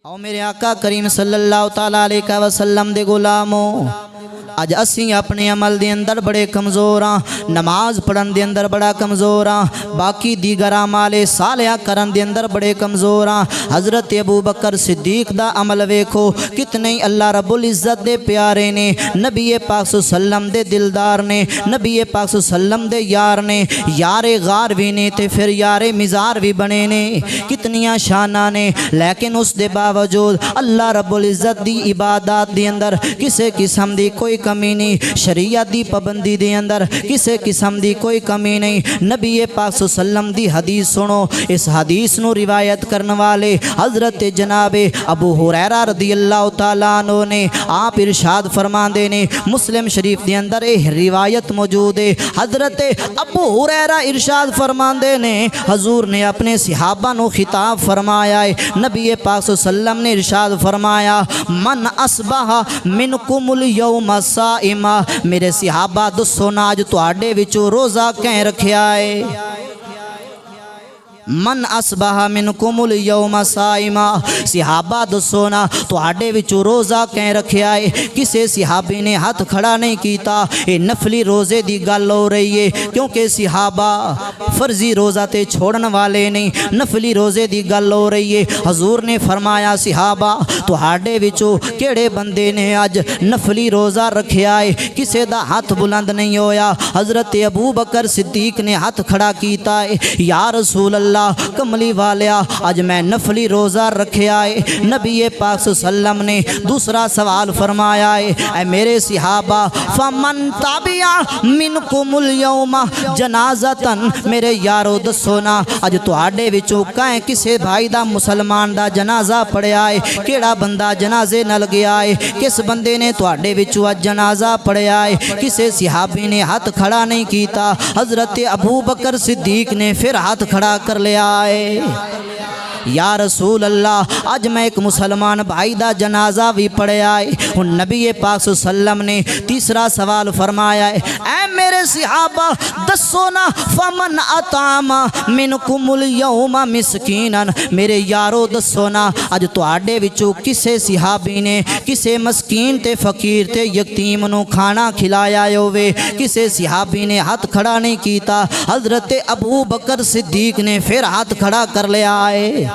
او میرے آقا کریم صلی اللہ تعالیٰ علیہ وسلم دے غلاموں، اج اسی اپنے عمل دے اندر بڑے کمزور ہاں، نماز پڑھن دے اندر بڑا کمزور ہاں، باقی دیگر اعمال صالحہ کرن دے اندر بڑے کمزور ہاں۔ حضرت ابو بکر صدیق دا عمل ویکھو کتنے اللہ رب العزت دے پیارے نے، نبی پاک صلی اللہ علیہ وسلم دے دلدار نے، نبی پاک صلی اللہ علیہ وسلم دے یار نے، یار غار بھی نے تے پھر یار مزار بھی بنے نے، کتنیاں شانہ نے، لیکن اس دے باوجود اللہ رب العزت دی عبادات دے اندر کسے قسم دی کوئی کمی نہیں، شریعت دی پابندی دے اندر کسے قسم دی کوئی کمی نہیں۔ نبی پاک صلی اللہ علیہ وسلم دی حدیث سنو، اس حدیث نو روایت کرنے والے حضرت جناب ابو ہریرہ رضی اللہ تعالیٰ عنہ نے، آپ ارشاد فرماندے نے، مسلم شریف دے اندر یہ روایت موجود ہے، حضرت ابو ہریرہ ارشاد فرماندے نے، حضور نے اپنے صحابہ نو خطاب فرمایا ہے، نبی پاک صلی اللہ علیہ وسلم نے ارشاد فرمایا، من اصبح منکم اليوم صائما، میرے صحابہ دسو نا اج تواڈے وچوں روزہ کہیں رکھیا ہے؟ من اصبح منکم اليوم صائما، صحابہ دسو نا تواڈے وچوں روزہ کہیں رکھیا ہے؟ کسے صحابی نے ہاتھ کھڑا نہیں کیتا۔ یہ نفلی روزے دی گل ہو رہی ہے، کیونکہ صحابہ فرضی روزہ تے چھوڑن والے نہیں، نفلی روزے دی گل ہو رہی ہے۔ حضور نے فرمایا صحابہ تواڈے وچوں کیڑے بندے نے اج نفلی روزہ رکھیا ہے؟ کسے دا ہاتھ بلند نہیں ہویا۔ حضرت ابو بکر صدیق نے ہاتھ کھڑا کیتا ہے، یا رسول اللہ کملی والیا اج میں نفلی روزہ رکھیا ہے۔ نبی پاک صلی اللہ علیہ وسلم نے دوسرا سوال فرمایا ہے، اے میرے صحابہ فمن تابع منکم اليوم جنازتن، میرے یارو دسو نا اج تواڈے وچوں کہیں کسے بھائی دا مسلمان دا جنازہ پڑھیا ہے؟ کیڑا بندہ جنازے نال گیا ہے؟ کس بندے نے تواڈے وچوں اج جنازہ پڑھیا ہے؟ کسے صحابی نے ہاتھ کھڑا نہیں کیتا۔ حضرت ابو بکر صدیق نے پھر ہاتھ کھڑا کر لیا ہے، یا رسول اللہ اج میں ایک مسلمان بھائی دا جنازہ بھی پڑھیا ہے۔ اور نبی پاک صلی اللہ علیہ وسلم نے تیسرا سوال فرمایا ہے، اے میرے صحابہ دسو نا فمن اطعم منکم اليوم مسکینا، میرے یارو دسو نا اج تواڈے وچوں کسے صحابی نے کسے مسکین تے فقیر تے یتیم نو کھانا کھلایا ہوئے؟ کسے صحابی نے ہاتھ کھڑا نہیں کیتا۔ حضرت ابو بکر صدیق نے پھر ہاتھ کھڑا کر لیا ہے،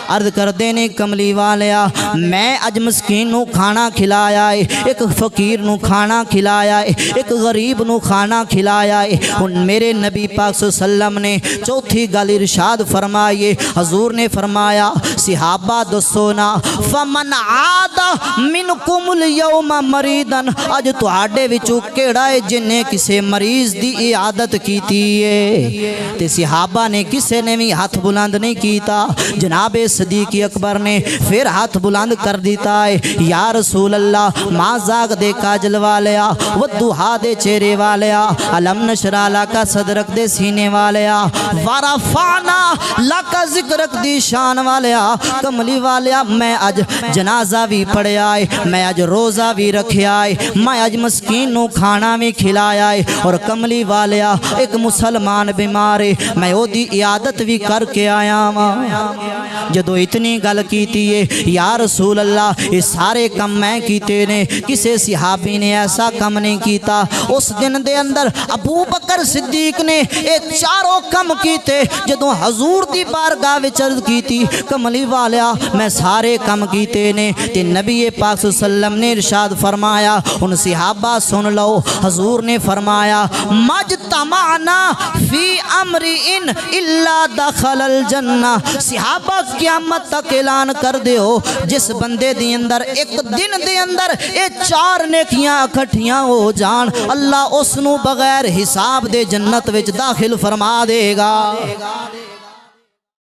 عرض کر دینے کملی والیا میں اج مسکین نو کھانا کھلایا ہے، ایک فقیر نو کھانا کھلایا ہے، ایک غریب نو کھانا کھلایا ہے۔ ان میرے نبی پاک صلی اللہ علیہ وسلم نے چوتھی گل ارشاد فرمائیے، حضور نے فرمایا صحابہ دسو نا فمن عاد منکم اليوم مریضا، اج تواڈے وچوں کیڑا ہے جن نے کسے مریض دی عیادت کیتی ہے؟ تے صحابہ نے کسے نے بھی ہاتھ بلند نہیں کیتا۔ جناب صدیق اکبر نے پھر ہاتھ بلند کر دیتا ہے، یا رسول اللہ ماں زاغ دے کاجل والیا، ودوہا دے چہرے والیا، علم نشرح لکا صدرک دے سینے والیا، ورفعنا لکا ذکرک دی شان والیا، کملی والیا میں اج جنازہ بھی پڑھیا ہے، میں اج روزہ بھی رکھیا ہے، میں اج مسکین نو کھانا بھی کھلایا ہے، اور کملی والیا ایک مسلمان بیمار ہے میں او دی عیادت بھی کر کے آیا ہوں۔ جدو اتنی گل کیتی ہے، یا رسول اللہ یہ سارے کم میں کیتے نے، کسے صحابی نے ایسا کم نہیں کیتا۔ اس دن دے اندر ابو بکر صدیق نے یہ چاروں کم کیتے، جدو حضور دی بارگاہ وچ عرض کیتی کملی والیا میں سارے کم کیتے نے، تے نبی پاک صلی اللہ علیہ وسلم نے ارشاد فرمایا، ان صحابہ سن لو، حضور نے فرمایا مجتمعنا فی امر ان الا دخل الجنہ، صحابہ قیامت تک اعلان کر دیو جس بندے دی اندر ایک دن دے اندر اے چار نیکیاں اکٹھیاں ہو جان، اللہ اس نو بغیر حساب دے جنت وچ داخل فرما دے گا۔